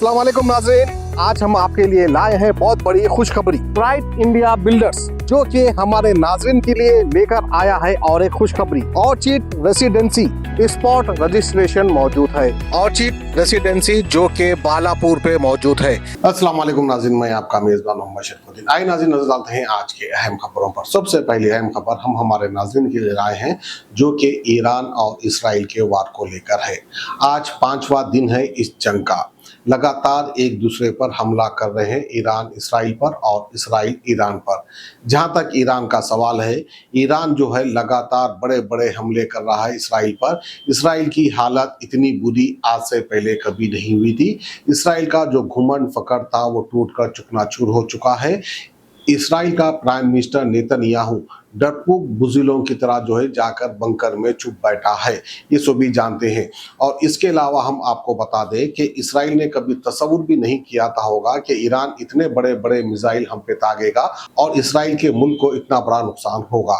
अस्सलाम वालेकुम नाज़रीन, आज हम आपके लिए लाए हैं बहुत बड़ी खुशखबरी। प्राइड इंडिया बिल्डर्स जो कि हमारे नाज़रीन के लिए लेकर आया है और एक खुशखबरी। ऑर्चिड रेसिडेंसी स्पॉट रजिस्ट्रेशन मौजूद है। ऑर्चिड रेसिडेंसी जो कि बालापुर पे मौजूद है। अस्सलाम वालेकुम नाज़रीन, मैं आपका मेजबान मोहम्मद शरफुद्दीन। आइए नाज़रीन, नजर डालते हैं आज के अहम खबरों पर। सबसे पहली अहम खबर हम हमारे नाज़रीन के लिए लाए हैं जो कि ईरान और इसराइल के वार को लेकर है। आज 5वां दिन है इस जंग का। लगातार एक दूसरे पर हमला कर रहे हैं, ईरान इसराइल पर और इसराइल ईरान पर। जहां तक ईरान का सवाल है, ईरान जो है लगातार बड़े बड़े हमले कर रहा है इसराइल पर। इसराइल की हालत इतनी बुरी आज से पहले कभी नहीं हुई थी। इसराइल का जो घुमंड फकर था वो टूटकर चकनाचूर हो चुका है। इसराइल का प्राइम मिनिस्टर नेतन्याहू डरपोक बुज़दिलों की तरह जो है जाकर बंकर में छुप बैठा है, ये सभी जानते हैं। और इसके अलावा हम आपको बता दें कि इसराइल ने कभी तस्वुर भी नहीं किया था होगा कि ईरान इतने बड़े बड़े मिसाइल हम पे दागेगा और इसराइल के मुल्क को इतना बड़ा नुकसान होगा।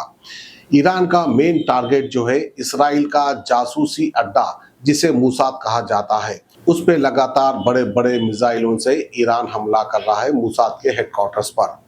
ईरान का मेन टारगेट जो है इसराइल का जासूसी अड्डा जिसे मूसाद कहा जाता है, उस पे लगातार बड़े बड़े मिसाइलों से ईरान हमला कर रहा है मूसाद के हेडक्वार्टर्स पर,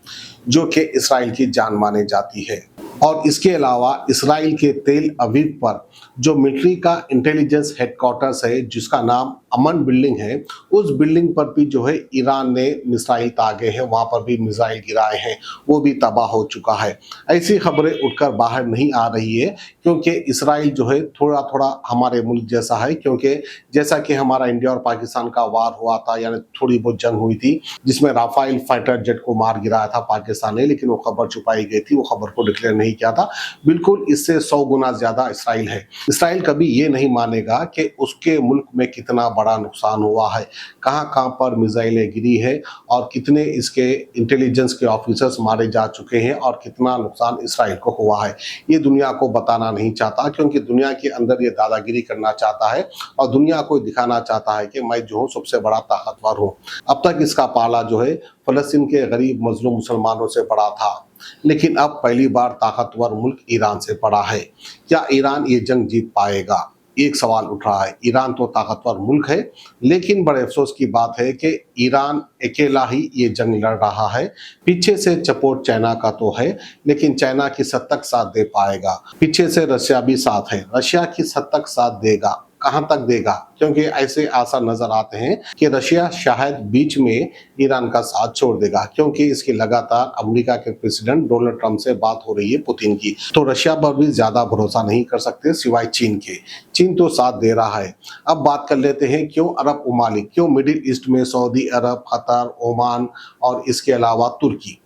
जो कि इसराइल की जान मानी जाती है। और इसके अलावा इसराइल के तेल अवीव पर जो मिलिट्री का इंटेलिजेंस हेडक्वार्टर्स है जिसका नाम अमन बिल्डिंग है, उस बिल्डिंग पर भी जो है ईरान ने मिसाइल दागे हैं, वहां पर भी मिसाइल गिराए हैं, वो भी तबाह हो चुका है। ऐसी खबरें उठकर बाहर नहीं आ रही है क्योंकि इसराइल जो है थोड़ा थोड़ा हमारे मुल्क जैसा है, क्योंकि जैसा कि हमारा इंडिया और पाकिस्तान का वार हुआ था, यानी थोड़ी बहुत जंग हुई थी जिसमें राफेल फाइटर जेट को मार गिराया था पाकिस्तान ने, लेकिन वो खबर छुपाई गई थी, वो खबर को डिक्लेयर नहीं किया था। बिल्कुल इससे 100 गुना ज्यादा इसराइल है। इसराइल कभी ये नहीं मानेगा कि उसके मुल्क में कितना बड़ा नुकसान हुआ है, कहां कहां पर मिसाइलें गिरी है और कितने इसके इंटेलिजेंस के ऑफिसर्स मारे जा चुके हैं और कितना नुकसान इसराइल को हुआ है। ये दुनिया को बताना नहीं चाहता क्योंकि दुनिया के अंदर ये दादागिरी करना चाहता है और दुनिया को दिखाना चाहता है कि मैं जो हूँ सबसे बड़ा ताकतवर हूँ। अब तक इसका पाला जो है फलस्तीन के गरीब मजलूम मुसलमानों से पड़ा था, लेकिन अब पहली बार ताकतवर मुल्क ईरान से पड़ा है। क्या ईरान ये जंग जीत पाएगा? एक सवाल उठ रहा है। ईरान तो ताकतवर मुल्क है, लेकिन बड़े अफसोस की बात है कि ईरान अकेला ही ये जंग लड़ रहा है। पीछे से सपोर्ट चाइना का तो है, लेकिन चाइना किस हद तक साथ दे पाएगा? पीछे से रशिया भी साथ है, रशिया किस हद तक साथ देगा, कहां तक देगा? क्योंकि ऐसे आसार नजर आते हैं कि रशिया शायद बीच में ईरान का साथ छोड़ देगा, क्योंकि इसकी लगातार अमेरिका के प्रेसिडेंट डोनाल्ड ट्रंप से बात हो रही है पुतिन की, तो रशिया पर भी ज्यादा भरोसा नहीं कर सकते सिवाय चीन के। चीन तो साथ दे रहा है। अब बात कर लेते हैं क्यों अरब ममालिक, क्यों मिडिल ईस्ट में सऊदी अरब, कतर, ओमान और इसके अलावा तुर्की,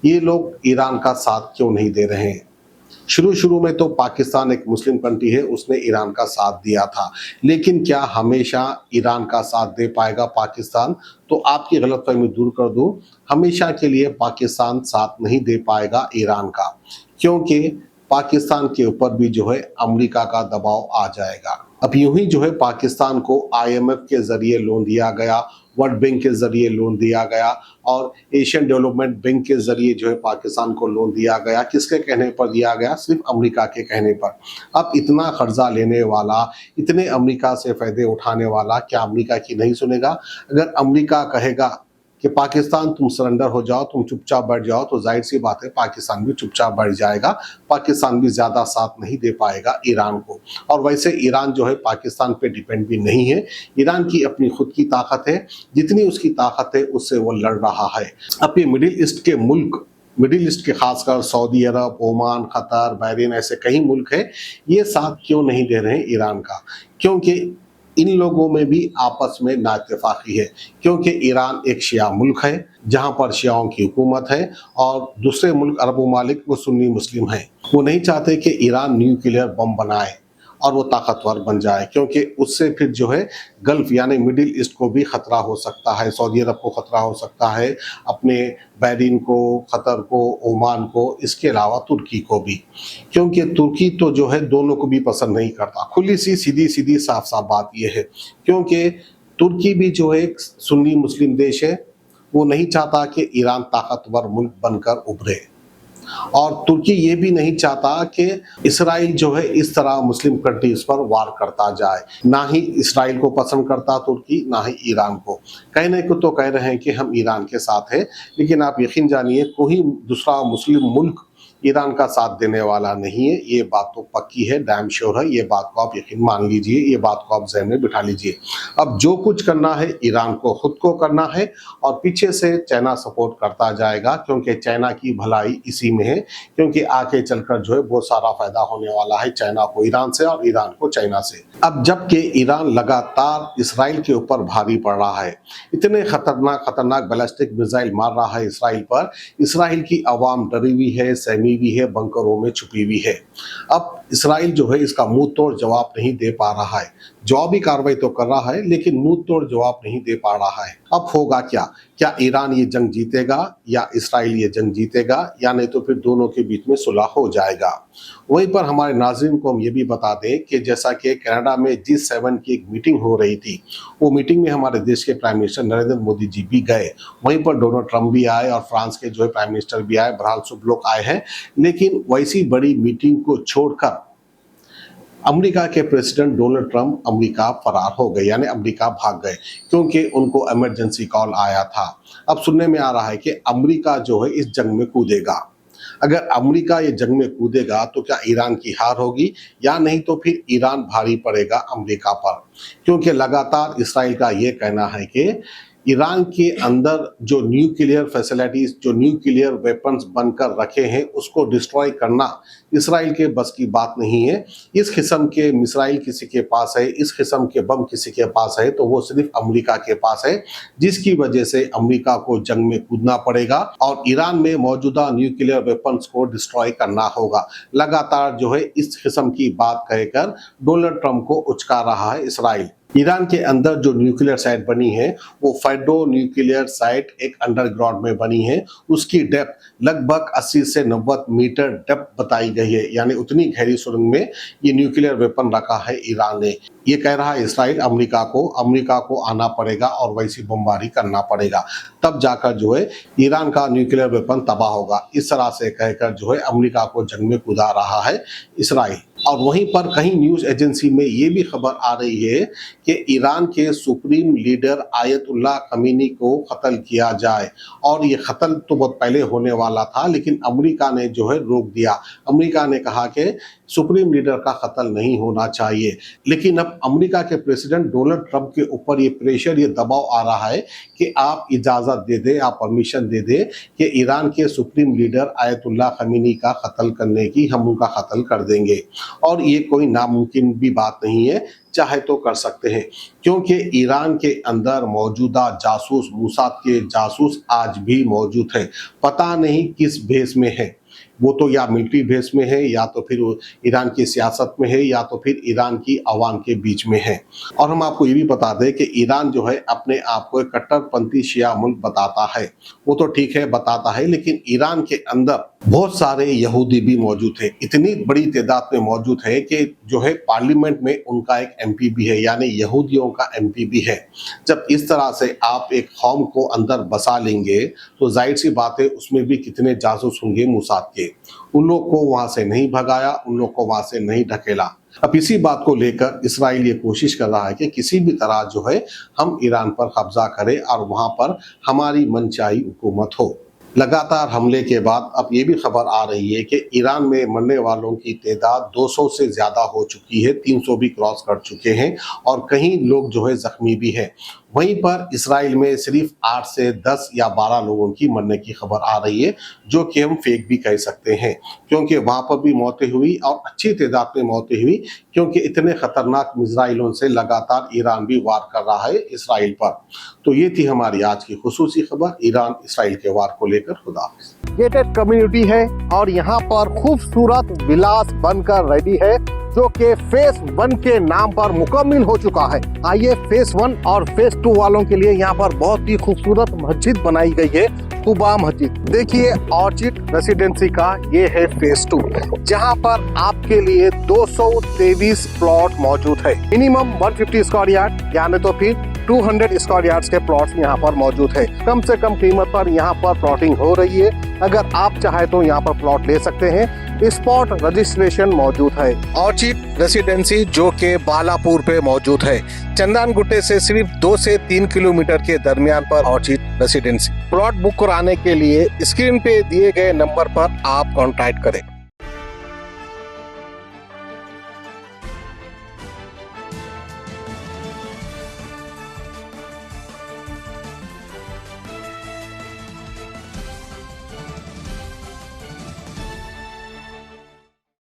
ये लोग ईरान का साथ क्यों नहीं दे रहे हैं? शुरू में तो पाकिस्तान एक मुस्लिम कंट्री है, उसने ईरान का साथ दिया था, लेकिन क्या हमेशा ईरान का साथ दे पाएगा पाकिस्तान? तो आपकी गलतफहमी दूर कर दूं, हमेशा के लिए पाकिस्तान साथ नहीं दे पाएगा ईरान का, क्योंकि पाकिस्तान के ऊपर भी जो है अमेरिका का दबाव आ जाएगा। अब यूं ही जो है पाकिस्तान को IMF के जरिए लोन दिया गया, वर्ल्ड बैंक के जरिए लोन दिया गया और एशियन डेवलपमेंट बैंक के जरिए जो है पाकिस्तान को लोन दिया गया। किसके कहने पर दिया गया? सिर्फ अमेरिका के कहने पर। अब इतना कर्जा लेने वाला, इतने अमेरिका से फायदे उठाने वाला, क्या अमेरिका की नहीं सुनेगा? अगर अमेरिका कहेगा कि पाकिस्तान तुम सरेंडर हो जाओ, तुम चुपचाप बैठ जाओ, तो जाहिर सी बात है पाकिस्तान भी चुपचाप बैठ जाएगा। पाकिस्तान भी ज्यादा साथ नहीं दे पाएगा ईरान को। और वैसे ईरान जो है पाकिस्तान पे डिपेंड भी नहीं है, ईरान की अपनी खुद की ताकत है, जितनी उसकी ताकत है उससे वो लड़ रहा है। अब ये मिडिल ईस्ट के मुल्क, मिडिल ईस्ट के खासकर सऊदी अरब, ओमान, कतर, बहरीन, ऐसे कई मुल्क हैं, ये साथ क्यों नहीं दे रहे हैं ईरान का? क्योंकि इन लोगों में भी आपस में नाइत्तेफाकी है, क्योंकि ईरान एक शिया मुल्क है जहां पर शियाओं की हुकूमत है और दूसरे मुल्क अरब ममालिक वो सुन्नी मुस्लिम हैं। वो नहीं चाहते कि ईरान न्यूक्लियर बम बनाए और वो ताकतवर बन जाए, क्योंकि उससे फिर जो है गल्फ यानी मिडिल ईस्ट को भी खतरा हो सकता है, सऊदी अरब को खतरा हो सकता है, अपने बहरीन को, कतर को, ओमान को, इसके अलावा तुर्की को भी, क्योंकि तुर्की तो जो है दोनों को भी पसंद नहीं करता। खुली सी सीधी सीधी साफ साफ बात यह है, क्योंकि तुर्की भी जो है एक सुन्नी मुस्लिम देश है, वो नहीं चाहता कि ईरान ताकतवर मुल्क बनकर उभरे। और तुर्की ये भी नहीं चाहता कि इसराइल जो है इस तरह मुस्लिम कंट्रीज पर वार करता जाए। ना ही इसराइल को पसंद करता तुर्की, ना ही ईरान को। कहने को तो कह रहे हैं कि हम ईरान के साथ हैं, लेकिन आप यकीन जानिए कोई दूसरा मुस्लिम मुल्क ईरान का साथ देने वाला नहीं है। ये बात तो पक्की है, डैम श्योर है। ये बात को आप यकीन मान लीजिए, ये बात को आप ज़हन में बिठा लीजिए। अब जो कुछ करना है ईरान को खुद को करना है, और पीछे से चाइना सपोर्ट करता जाएगा, क्योंकि चाइना की भलाई इसी में है। क्योंकि आगे चलकर जो है बहुत सारा फायदा होने वाला है चाइना को ईरान से और ईरान को चाइना से। अब जबकि ईरान लगातार इसराइल के ऊपर भारी पड़ रहा है, इतने खतरनाक बैलिस्टिक मिसाइल मार रहा है इसराइल पर, इसराइल की आवाम डरी हुई है, सहमी भी है, बंकरों में छुपी हुई है। अब इसराइल जो है इसका मुंह तोड़ जवाब नहीं दे पा रहा है। जवाबी कार्रवाई तो कर रहा है, लेकिन मुंह तोड़ जवाब नहीं दे पा रहा है। अब होगा क्या? क्या ईरान ये जंग जीतेगा या इसराइल ये जंग जीतेगा, या नहीं तो फिर दोनों के बीच में सुलह हो जाएगा। वहीं पर हमारे नाज़रीन को हम ये भी बता दें कि जैसा कि कनाडा में G7 की एक मीटिंग हो रही थी, वो मीटिंग में हमारे देश के प्राइम मिनिस्टर नरेंद्र मोदी जी भी गए। वहीं पर डोनाल्ड ट्रंप भी आए और फ्रांस के जो है प्राइम मिनिस्टर भी आए, बहरहाल सब लोग आए हैं। लेकिन वैसी बड़ी मीटिंग को छोड़कर अमेरिका के प्रेसिडेंट डोनाल्ड ट्रंप अमेरिका फरार हो गए, यानी अमेरिका भाग गए, क्योंकि उनको इमरजेंसी कॉल आया था। अब सुनने में आ रहा है कि अमेरिका जो है इस जंग में कूदेगा। अगर अमेरिका ये जंग में कूदेगा तो क्या ईरान की हार होगी, या नहीं तो फिर ईरान भारी पड़ेगा अमेरिका पर। क्योंकि लगातार इसराइल का ये कहना है कि ईरान के अंदर जो न्यूक्लियर फैसिलिटीज, जो न्यूक्लियर वेपन्स बनकर रखे हैं, उसको डिस्ट्रॉय करना इसराइल के बस की बात नहीं है। इस किस्म के मिसाइल किसी के पास है, इस किस्म के बम किसी के पास है, तो वो सिर्फ अमेरिका के पास है, जिसकी वजह से अमेरिका को जंग में कूदना पड़ेगा और ईरान में मौजूदा न्यूक्लियर वेपन्स को डिस्ट्रॉय करना होगा। लगातार जो है इस किस्म की बात कहकर डोनाल्ड ट्रंप को उचका रहा है इसराइल। ईरान के अंदर जो न्यूक्लियर साइट बनी है, वो फैडो न्यूक्लियर साइट एक अंडरग्राउंड में बनी है। उसकी डेप्थ लगभग 80 से 90 मीटर डेप्थ बताई गई है, यानी उतनी गहरी सुरंग में ये न्यूक्लियर वेपन रखा है ईरान ने। ये कह रहा है इसराइल अमेरिका को आना पड़ेगा और वैसी बमबारी करना पड़ेगा, तब जाकर जो है ईरान का न्यूक्लियर वेपन तबाह होगा। इस तरह से कहकर जो है अमेरिका को जंग में कूदा रहा है इसराइल। और वहीं पर कहीं न्यूज एजेंसी में ये भी खबर आ रही है कि ईरान के सुप्रीम लीडर आयतुल्लाह खमीनी को कत्ल किया जाए, और ये कत्ल तो बहुत पहले होने वाला था, लेकिन अमेरिका ने जो है रोक दिया। अमेरिका ने कहा कि सुप्रीम लीडर का कत्ल नहीं होना चाहिए। लेकिन अब अमेरिका के प्रेसिडेंट डोनाल्ड ट्रंप के ऊपर ये प्रेशर, ये दबाव आ रहा है कि आप इजाज़त दे दें, आप परमिशन दे दें कि ईरान के सुप्रीम लीडर आयतुल्लाह खमीनी का कत्ल करने की, हम उनका कत्ल कर देंगे। और ये कोई नामुमकिन भी बात नहीं है, चाहे तो कर सकते हैं, क्योंकि ईरान के अंदर मौजूदा जासूस, मोसाद के जासूस आज भी मौजूद है। पता नहीं किस भेष में है, वो तो या मिलिट्री भेष में है, या तो फिर ईरान की सियासत में है, या तो फिर ईरान की आवाम के बीच में है। और हम आपको ये भी बता दें कि ईरान जो है अपने आप को एक कट्टरपंथी शिया मुल्क बताता है। वो तो ठीक है बताता है, लेकिन ईरान के अंदर बहुत सारे यहूदी भी मौजूद है, इतनी बड़ी तादाद में मौजूद है कि जो है पार्लियामेंट में उनका एक एमपी भी है, यानी यहूदियों का एमपी भी है। जब इस तरह से आप एक कौम को अंदर बसा लेंगे तो जाहिर सी बात है उसमें भी कितने जासूस होंगे मोसाद के। उन लोग को वहां से नहीं भगाया, उन लोग को वहां से नहीं ढकेला। अब इसी बात को लेकर इसराइल ये कोशिश कर रहा है कि किसी भी तरह जो है हम ईरान पर कब्जा करें और वहां पर हमारी मनचाही हुकूमत हो। लगातार हमले के बाद अब ये भी खबर आ रही है कि ईरान में मरने वालों की तादाद 200 से ज़्यादा हो चुकी है, 300 भी क्रॉस कर चुके हैं, और कहीं लोग जो है ज़ख्मी भी हैं। वहीं पर इसराइल में सिर्फ 8 से 10 या 12 लोगों की मरने की खबर आ रही है, जो कि हम फेक भी कह सकते हैं, क्योंकि वहाँ पर भी मौतें हुई और अच्छी तादाद में मौतें हुई, क्योंकि इतने ख़तरनाक मिसाइलों से लगातार ईरान भी वार कर रहा है इसराइल पर। तो ये थी हमारी आज की खुसूसी खबर ईरान इसराइल के वार को लेकर। खुदा हाफिज़। गेटेड कम्युनिटी है और यहाँ पर खूबसूरत विलास बनकर रेडी है, जो कि फेस 1 के नाम पर मुकम्मल हो चुका है। आइए फेस 1 और फेस 2 वालों के लिए यहाँ पर बहुत ही खूबसूरत मस्जिद बनाई गई है, कुबा मस्जिद। देखिए ऑर्चिड रेसिडेंसी का ये है फेस 2, जहाँ पर आपके लिए 223 प्लॉट मौजूद है। मिनिमम 150 स्क्वायर यार्ड, यानी तो फिर 200 स्क्वायर यार्ड्स के प्लॉट्स यहाँ पर मौजूद है। कम से कम कीमत पर यहाँ पर प्लॉटिंग हो रही है। अगर आप चाहे तो यहाँ पर प्लॉट ले सकते हैं। स्पॉट रजिस्ट्रेशन मौजूद है। ऑर्चिड रेसिडेंसी जो के बालापुर पे मौजूद है। चंदन गुट्टे से सिर्फ 2 से 3 किलोमीटर के दरमियान पर ऑर्चिड रेसिडेंसी। प्लॉट बुक कराने के लिए स्क्रीन पे दिए गए नंबर पर आप कॉन्टैक्ट करें।